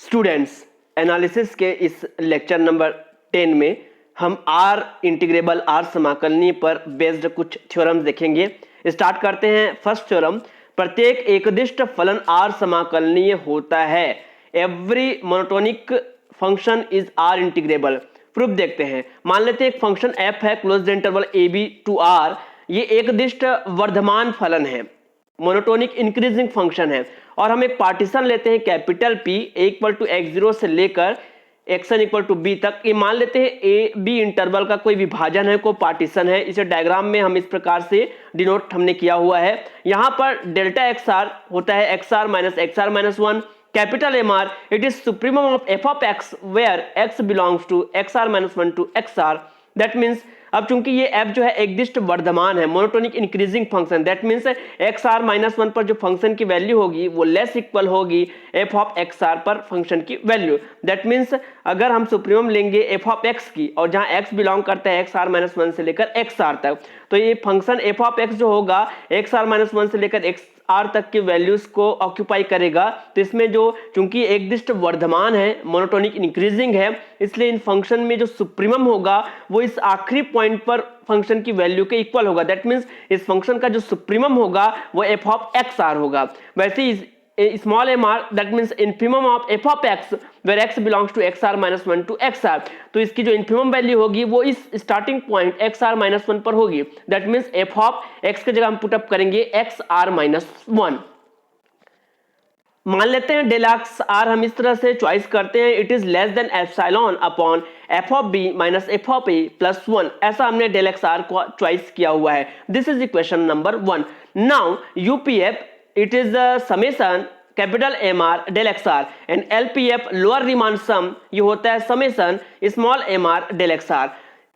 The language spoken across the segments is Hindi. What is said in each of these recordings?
स्टूडेंट्स, एनालिसिस के इस लेक्चर नंबर 10 में हम आर इंटीग्रेबल आर समाकलनीय पर बेस्ड कुछ थ्योरम्स देखेंगे। स्टार्ट करते हैं। फर्स्ट थ्योरम, प्रत्येक एकदिष्ट फलन आर समाकलनीय होता है। Every monotonic function is R integrable. Proof देखते हैं। मान लेते हैं एक फंक्शन एफ है, closed interval A B to R. ये एकदिष्ट वर्धमान फलन है, मोनोटोनिक इंक्रीजिंग फंक्शन है, और हम एक पार्टीशन लेते हैं capital P equal to x0 से लेकर xn इक्वल टू बी तक। ये मान लेते हैं ए बी इंटरवल का कोई विभाजन है, कोई पार्टीशन है। इसे डायग्राम में हम इस प्रकार से डिनोट हमने किया हुआ है। यहां पर डेल्टा एक्स आर होता है x are minus 1। Capital M R, it is supremum of F of X where X belongs to X are minus 1 to X R. That means अब चूंकि ये f जो है एकदिष्ट वर्धमान है, monotonic increasing function, that means X are minus 1 पर जो फंक्शन की वैल्यू होगी वो लेस इक्वल होगी एफ ऑफ एक्स आर पर फंक्शन की वैल्यू। दैट मीन्स अगर हम सुप्रीमम लेंगे एफ ऑफ एक्स की, और जहां x बिलोंग करता है एक्स आर माइनस 1 से लेकर एक्स आर तक, तो ये फंक्शन एफ ऑफ एक्स जो होगा एक्स आर माइनस 1 से लेकर एक्स आर तक की वैल्यूज को ऑक्यूपाई करेगा। तो इसमें जो चूंकि एकदिष्ट वर्धमान है, मोनोटोनिक इंक्रीजिंग है, इसलिए इन फंक्शन में जो सुप्रीमम होगा वो इस आखिरी पॉइंट पर फंक्शन की वैल्यू के इक्वल होगा। दैट मीन्स इस फंक्शन का जो सुप्रीमम होगा वो एफ ऑफ एक्स आर होगा। वैसे ही small m r, that means infimum of f of x where x belongs to x r minus 1 to x r। तो इसकी जो infimum वैल्यू होगी वो इस starting point x r minus 1 पर होगी। That means f of x की जगह हम पुटअप करेंगे x r minus 1। मान लेते हैं डेल एक्स आर हम इस तरह से चॉइस करते हैं, it is less than epsilon upon F of B minus F of A plus 1। ऐसा हमने डेल एक्स आर को चॉइस किया हुआ है। This is equation number 1। Now UPF, it is the summation capital MR del XR and LPF lower Riemann sum, ये होता है summation small mr del XR।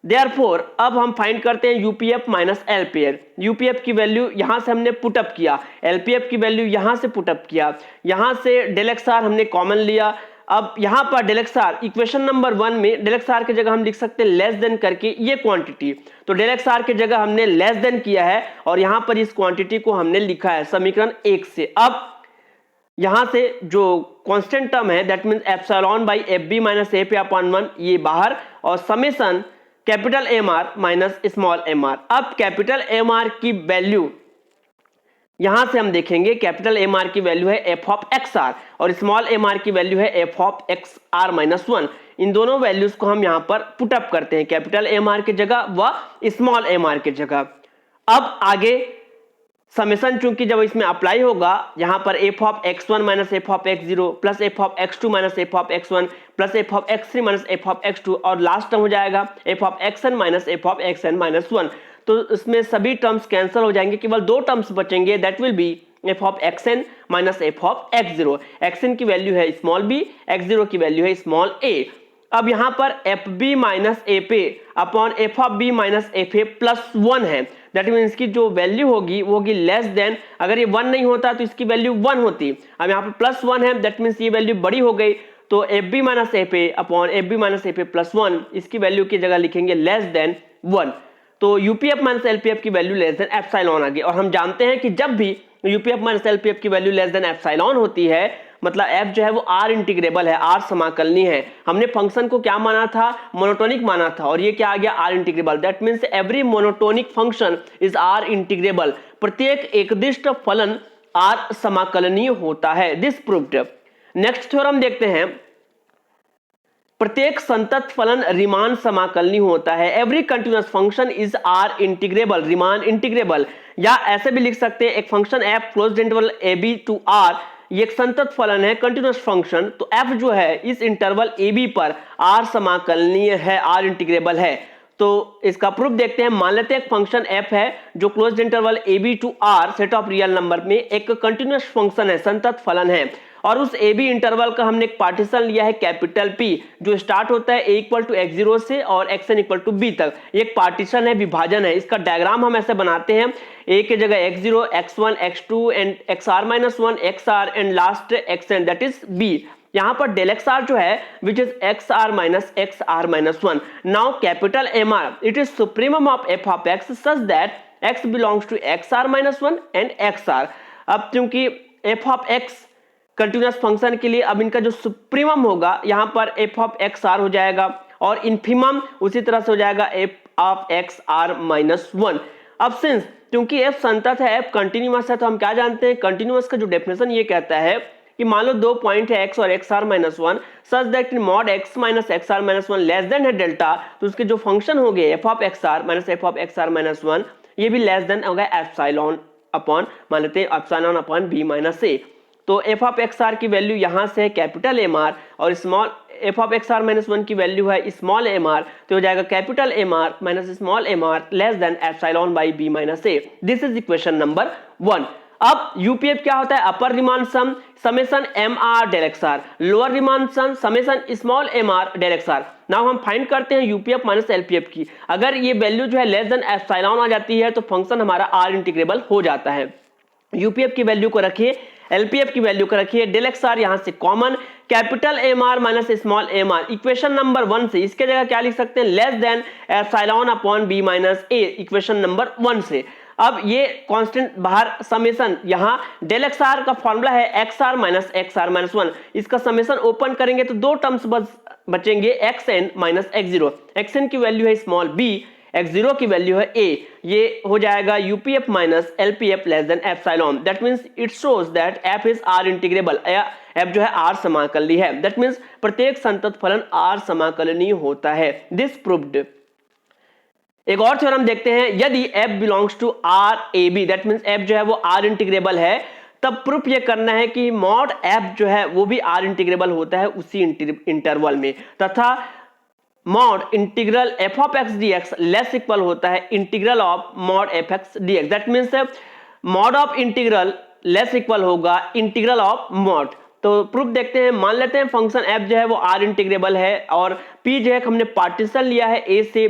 Therefore अब हम फाइंड करते हैं UPF माइनस LPF। UPF की वैल्यू यहां से हमने पुटअप किया, LPF की वैल्यू यहां से पुटअप किया, यहां से del XR हमने कॉमन लिया। अब यहां पर del XR इक्वेशन नंबर 1 में del XR की जगह हम लिख सकते हैं लेस देन करके ये क्वांटिटी, तो del XR की जगह हमने लेस देन किया है और यहां पर इस क्वांटिटी को हमने लिखा है समीकरण 1 से। अब यहां से जो कांस्टेंट टर्म है that means epsilon by F B minus F A upon 1 ये बाहर, और summation capital M are minus small M R. अब कैपिटल एम आर की वैल्यू यहां से हम देखेंगे, कैपिटल एम आर की वैल्यू है एफ ऑफ एक्स आर और स्मॉल एम आर की वैल्यू है F of X are minus 1। इन दोनों वैल्यूज को हम यहां पर पुटअप करते हैं, कैपिटल एम आर की जगह व स्मॉल एम आर की जगह। अब आगे समेशन चूंकि जब इसमें अप्लाई होगा, यहां पर F of x1 minus F of x0 plus F of x2 minus F of x1 plus F of x3 minus F of x2, और लास्ट टर्म हो जाएगा F of xn minus F of xn minus 1। तो इसमें सभी टर्म्स कैंसिल हो जाएंगे, केवल दो टर्म्स बचेंगे, that will be F of xn minus F of x0। xn की वैल्यू है स्मॉल b, x0 की वैल्यू है स्मॉल a। अब यहां पर F B minus F A upon F of B minus F A plus 1 है। दैट मीन्स की जो वैल्यू होगी वो होगी लेस देन, अगर ये 1 नहीं होता तो इसकी वैल्यू 1 होती। अब यहाँ पर प्लस 1 है, दैट मीन्स ये वैल्यू बड़ी हो गई, तो F B minus F A upon F B minus F A plus 1 इसकी वैल्यू की जगह लिखेंगे लेस देन 1। तो यूपीएफ माइनस एलपीएफ की वैल्यू लेस देन एप्सिलॉन आ गई, और हम जानते हैं कि जब भी यूपीएफ माइनस एलपीएफ की वैल्यू लेस देन एप्सिलॉन होती है मतलब f जो है वो r इंटीग्रेबल है, r समाकलनीय है। हमने फंक्शन को क्या माना था, मोनोटोनिक माना था, और ये क्या आ गया r integrable. That means every monotonic function is r integrable. प्रत्येक एकदिष्ट फलन r समाकलनीय होता है। This proved. नेक्स्ट थ्योरम देखते हैं, प्रत्येक संतत फलन रीमान समाकलनीय होता है। Every continuous function is r integrable, Riemann integrable. या ऐसे भी लिख सकते हैं, एक function f closed interval a b to r, ये एक संतत फलन है, कंटिन्यूअस फंक्शन, तो f जो है इस इंटरवल a b पर r समाकलनीय है, r इंटीग्रेबल है। तो इसका प्रूफ देखते हैं। मान लेते हैं एक फंक्शन f है जो closed interval a b to r set of real number में एक कंटिन्यूअस फंक्शन है, संतत फलन है, और उस ए बी इंटरवल का हमने एक पार्टीशन लिया है कैपिटल पी जो स्टार्ट होता है a इक्वल टू x0 से और xn इक्वल टू b तक। एक पार्टीशन है, विभाजन है। इसका डायग्राम हम ऐसे बनाते हैं, a के जगह x0, x1, x2 and xr minus 1, xr and last xn that is b। यहां पर डेल एक्स आर जो है which is X are minus 1। Now capital M R, it is supremum of F of X such that x belongs to X are minus 1 and X R. अब क्योंकि F of X continuous function के लिए अब इनका जो सुप्रीमम होगा यहाँ पर एफ ऑफ एक्स आर हो जाएगा और इन्फीमम उसी तरह से हो जाएगा F of X are minus one. अब सिंस क्योंकि एफ संतत है, एफ कंटिन्यूअस है, तो हम क्या जानते हैं कंटिन्यूअस का जो डेफिनेशन ये कहता है कि मान लो दो पॉइंट है एक्स और X are minus one, such that mod X minus X are minus one less than है डेल्टा, तो उसके जो फंक्शन हो गए F of X are minus F of X are minus one ये भी लेस देन होगा एप्सिलॉन अपॉन मान लेते हैं epsilon upon B minus A. तो एफ ऑफ एक्स आर की वैल्यू यहाँ से है कैपिटल एम आर और small F of X are minus one की वैल्यू है स्मॉल एम आर, तो हो जाएगा capital M are minus small M R less than epsilon by b minus a. This is equation number 1। अब यूपीएफ क्या होता है? Upper Riemann sum summation M are del x r, lower Riemann sum summation small M R del x r. Now हम फाइंड करते हैं यूपीएफ माइनस एलपीएफ की। अगर ये वैल्यू जो है लेस देन एप्सिलॉन आ जाती है तो फंक्शन हमारा आर इंटीग्रेबल हो जाता है। यूपीएफ की वैल्यू को रखिए, एलपीएफ की वैल्यू को रखिए, डेल एक्स आर यहां से common, capital M are minus small M r. Equation number 1 से इसके जगह क्या लिख सकते हैं? Less than epsilon upon B minus a, equation number 1 से। अब ये कांस्टेंट बाहर समेशन, यहां डेल एक्स आर का फॉर्मूला है एक्स आर माइनस वन, इसका समेशन ओपन करेंगे तो दो टर्म्स बचेंगे x N minus x zero. X N की वैल्यू है स्मॉल बी, एक्स जीरो की वैल्यू है ए। ये हो जाएगा UPF minus LPF less than epsilon. That means it shows that F is R integrable, F जो है आर समाकलनीय है। दैट मींस प्रत्येक संतत फलन आर समाकलनीय होता है। This proved. एक और थ्योरम देखते हैं, यदि f belongs to R A B, that means f जो है वो आर इंटीग्रेबल है, तब प्रूफ ये करना है कि मॉड f जो है वो भी आर इंटीग्रेबल होता है उसी इंटरवल में, तथा mod integral f of x D x less equal होता है integral of mod f x D x. That means mod of integral less equal होगा इंटीग्रल ऑफ मॉड। तो प्रूफ देखते हैं, मान लेते हैं फंक्शन f जो है वो आर इंटीग्रेबल है और p जो है हमने पार्टीशन लिया है a से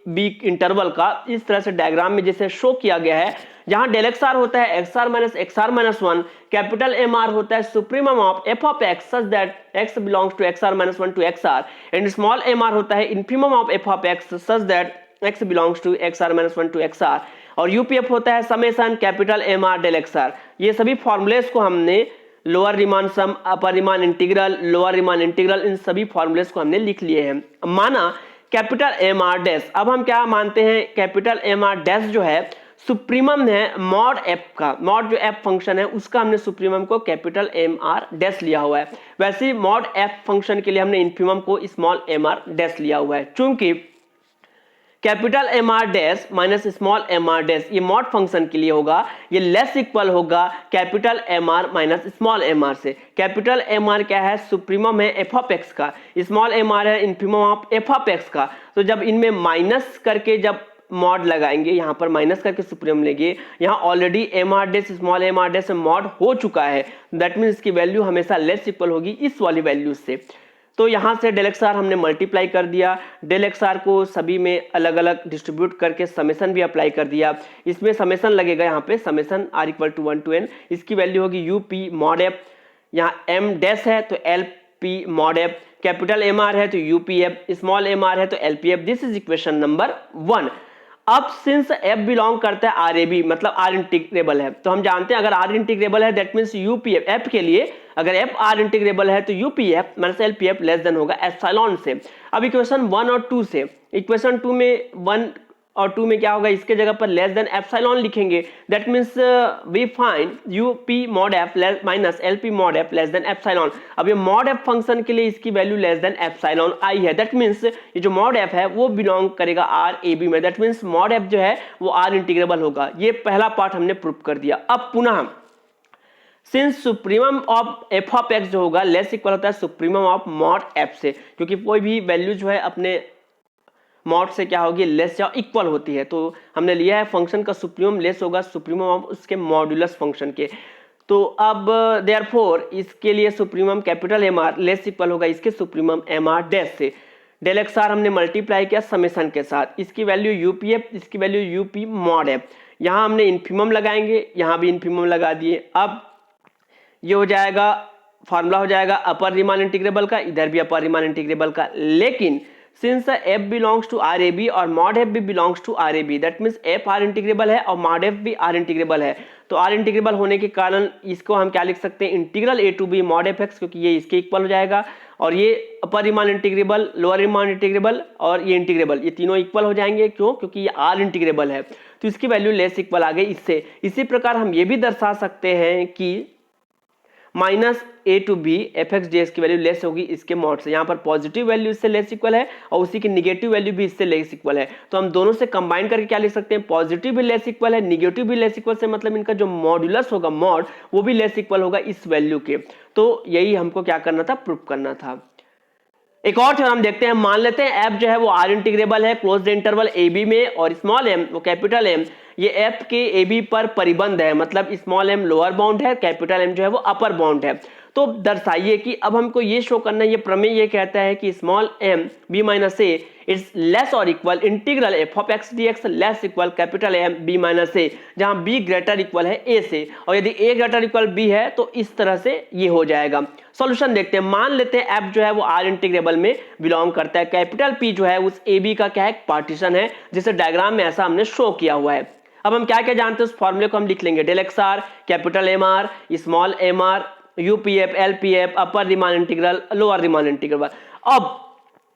b इंटरवल का, इस तरह से डायग्राम में जैसे शो किया गया है, जहां डेल एक्स आर होता है x are minus one, capital M R होता है supremum of F of X such that X belongs to X are minus one to X R, and small M R होता है infimum of F of X such that X belongs to X are minus one to X R, और यूपीएफ होता है summation capital M are del x R. ये सभी फॉर्मूलेस को हमने lower Riemann sum, upper Riemann integral, lower Riemann integral, इन सभी फॉर्मूलेस को हमने लिख लिए हैं। माना कैपिटल एम आर डैश, अब हम क्या मानते हैं? कैपिटल एम आर डैश जो है सुप्रीमम है मॉड एफ का, मॉड जो एफ फंक्शन है उसका हमने सुप्रीमम को कैपिटल एम आर डैश लिया हुआ है। वैसे ही मॉड एफ फंक्शन के लिए हमने इन्फीमम को स्मॉल एम आर डैश लिया हुआ है। चूंकि capital M R dash minus small M R dash ये मॉड फंक्शन के लिए होगा, ये लेस इक्वल होगा capital M are minus small M R से। कैपिटल एम आर क्या है? सुप्रीमम है एफ ऑफ एक्स का, स्मॉल एम आर है infimum of F of X का। तो जब इनमें माइनस करके जब मॉड लगाएंगे, यहाँ पर माइनस करके सुप्रीमम लेंगे, यहाँ already M R dash small M R dash mod हो चुका है, दैट मीन्स इसकी वैल्यू हमेशा लेस इक्वल होगी इस वाली वैल्यू से। तो यहाँ से डेल एक्स आर हमने मल्टीप्लाई कर दिया, डेल एक्स आर को सभी में अलग अलग डिस्ट्रीब्यूट करके समेशन भी अप्लाई कर दिया। इसमें समेशन लगेगा, यहाँ पे summation R equal to 1 to n, इसकी वैल्यू होगी यू पी मॉड एफ, यहाँ एम डैश है तो L P mod F, capital M R है तो U P F, small M R है तो L P F. This is equation number 1। अब सिंस f बिलोंग करता है आर ए बी, मतलब आर इंटीग्रेबल है, तो हम जानते हैं अगर आर इंटीग्रेबल है दैट मीन्स यूपीएफ, f के लिए अगर f आर इंटीग्रेबल है तो UPF minus LPF less than होगा एप्सिलॉन से। अब इक्वेशन 1 और 2 से, इक्वेशन 2 में 1 और 2 में क्या होगा? इसके जगह पर लेस देन एप्सिलॉन लिखेंगे। That means we find U P mod F minus L P mod F less than epsilon. अब ये मॉड एफ फंक्शन के लिए इसकी वैल्यू लेस देन एप्सिलॉन आई है। दैट मीन्स ये जो मॉड एफ है वो बिलोंग करेगा आर ए बी में। दैट मीन्स मॉड एफ जो है वो आर इंटीग्रेबल होगा। ये पहला पार्ट हमने प्रूव कर दिया। अब पुनः since supremum of F of x जो होगा लेस इक्वल होता है सुप्रीमम ऑफ मॉड एफ से, क्योंकि कोई भी वैल्यू जो है अपने मॉड से क्या होगी? लेस या इक्वल होती है। तो हमने लिया है फंक्शन का सुप्रीमम लेस होगा सुप्रीमम ऑफ उसके मॉड्यूलस फंक्शन के। तो अब देयरफॉर इसके लिए supremum capital M are less equal होगा इसके सुप्रीमम एम आर डैश से। डेल एक्स आर हमने मल्टीप्लाई किया समेशन के साथ, इसकी वैल्यू यूपीएफ, इसकी वैल्यू यूपी मॉड एफ। यहाँ हमने इन्फीमम लगाएंगे, यहाँ भी इन्फीमम लगा दिए। अब ये हो जाएगा, फार्मूला हो जाएगा अपर रिमान इंटीग्रेबल का, इधर भी अपर रिमान इंटीग्रेबल का। लेकिन since f belongs to R A B और मॉड f भी belongs to R A B, that means f R integrable है और मॉड f भी आर इंटीग्रेबल है, तो तो आर इंटीग्रेबल होने के कारण इसको हम क्या लिख सकते हैं, integral a to b mod f x, क्योंकि ये इसके इक्वल हो जाएगा और ये upper Riemann integrable, lower Riemann integrable और ये इंटीग्रेबल, ये तीनों इक्वल हो जाएंगे। क्यों? क्योंकि ये आर इंटीग्रेबल है, तो इसकी वैल्यू लेस इक्वल आ गई इससे। इसी प्रकार हम ये भी दर्शा सकते हैं कि minus A to B F x D X की वैल्यू लेस होगी इसके मॉड से। यहाँ पर पॉजिटिव वैल्यू इससे लेस इक्वल है और उसी की निगेटिव वैल्यू भी इससे लेस इक्वल है, तो हम दोनों से कंबाइन करके क्या लिख सकते हैं, पॉजिटिव भी लेस इक्वल है, निगेटिव भी लेस इक्वल से मतलब इनका जो मॉड्यूलस होगा मॉड वो भी लेस इक्वल होगा इस वैल्यू के। तो यही हमको क्या करना था, प्रूफ करना था। एक और थ्योरम देखते हैं। मान लेते हैं एफ जो है वो आर इंटीग्रेबल है क्लोज्ड इंटरवल ए बी में और स्मॉल एम वो कैपिटल एम ये एफ के ए बी पर परिबंध है, मतलब स्मॉल एम लोअर बाउंड है, कैपिटल एम जो है वो अपर बाउंड है। तो दर्शाइए कि अब हमको ये शो करना है, ये प्रमेय ये कहता है कि small m b minus a is less और equal integral f of x D x less equal capital M b minus a, जहां बी ग्रेटर इक्वल है ए से, और यदि ए ग्रेटर इक्वल बी है तो इस तरह से ये हो जाएगा। सॉल्यूशन देखते हैं। मान लेते हैं एफ जो है वो आर इंटीग्रेबल में बिलोंग करता है, कैपिटल पी जो है उस ए बी का क्या है, पार्टीशन है, जिसे डायग्राम में ऐसा हमने शो किया हुआ है। अब हम क्या क्या जानते हैं उस फॉर्मूले को हम लिख लेंगे, del x r capital M r small M r UPF LPF upper Riemann integral lower Riemann integral. अब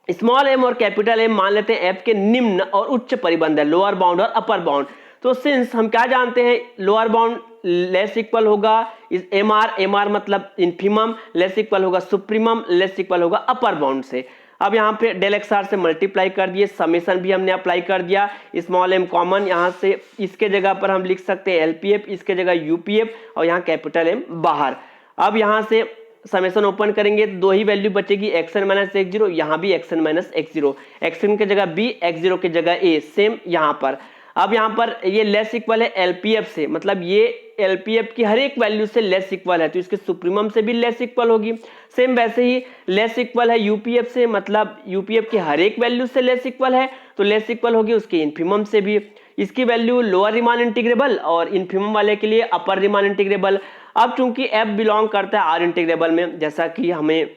स्मॉल एम और कैपिटल एम मान लेते हैं एफ के निम्न और उच्च परिबंध है, लोअर बाउंड और अपर बाउंड। तो सिंस हम क्या जानते हैं, लोअर बाउंड लेस इक्वल होगा इस एम आर मतलब इन्फीमम, लेस इक्वल होगा सुप्रीमम, लेस इक्वल होगा अपर बाउंड से। अब यहाँ पे डेल एक्स आर से मल्टीप्लाई कर दिए, समेशन भी हमने अप्लाई कर दिया, स्मॉल एम कॉमन, यहाँ से इसके जगह पर हम लिख सकते हैं एलपीएफ, इसके जगह यूपीएफ और यहाँ कैपिटल एम बाहर। अब यहाँ से समेशन ओपन करेंगे तो दो ही वैल्यू बचेगी, X N minus x zero, यहाँ भी X N minus x zero, x N की जगह बी, एक्स जीरो की जगह ए, सेम यहाँ पर। अब यहाँ पर ये लेस इक्वल है एलपीएफ से, मतलब ये एलपीएफ की हर एक वैल्यू से लेस इक्वल है, तो इसके सुप्रीमम से भी लेस इक्वल होगी। सेम वैसे ही लेस इक्वल है यूपीएफ से, मतलब यूपीएफ की हर एक वैल्यू से लेस इक्वल है, तो लेस इक्वल होगी उसके इन्फीमम से भी। इसकी वैल्यू लोअर रीमान इंटीग्रेबल और इन्फीमम वाले के लिए अपर रीमान इंटीग्रेबल। अब चूंकि एफ बिलोंग करता है आर इंटीग्रेबल में, जैसा कि हमें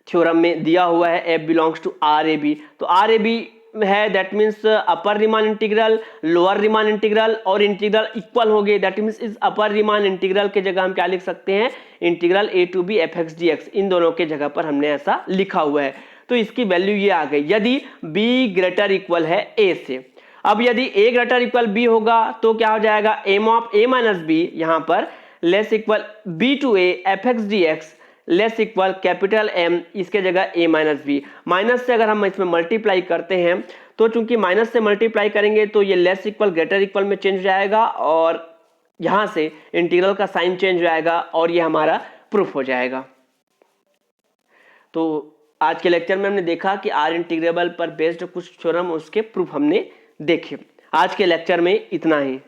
थ्योरम में दिया हुआ है F belongs to R A B, तो आर ए बी है that means upper Riemann integral lower Riemann integral और इंटीग्रल इक्वल हो गए, दैट मीन्स इस अपर रीमान इंटीग्रल के जगह हम क्या लिख सकते हैं, integral a to B F x D x, इन दोनों के जगह पर हमने ऐसा लिखा हुआ है। तो इसकी वैल्यू ये आ गई यदि बी ग्रेटर इक्वल है ए से। अब यदि ए ग्रेटर इक्वल बी होगा तो क्या हो जाएगा, M of A minus B यहाँ पर less equal B to A F x D x less equal capital M, इसके जगह ए माइनस बी। माइनस से अगर हम इसमें मल्टीप्लाई करते हैं तो चूंकि माइनस से मल्टीप्लाई करेंगे तो ये लेस इक्वल ग्रेटर इक्वल में चेंज हो जाएगा और यहां से इंटीग्रल का साइन चेंज हो जाएगा और ये हमारा प्रूफ हो जाएगा। तो आज के लेक्चर में हमने देखा कि आर इंटीग्रेबल पर बेस्ड कुछ थ्योरम उसके प्रूफ हमने देखे। आज के लेक्चर में इतना ही।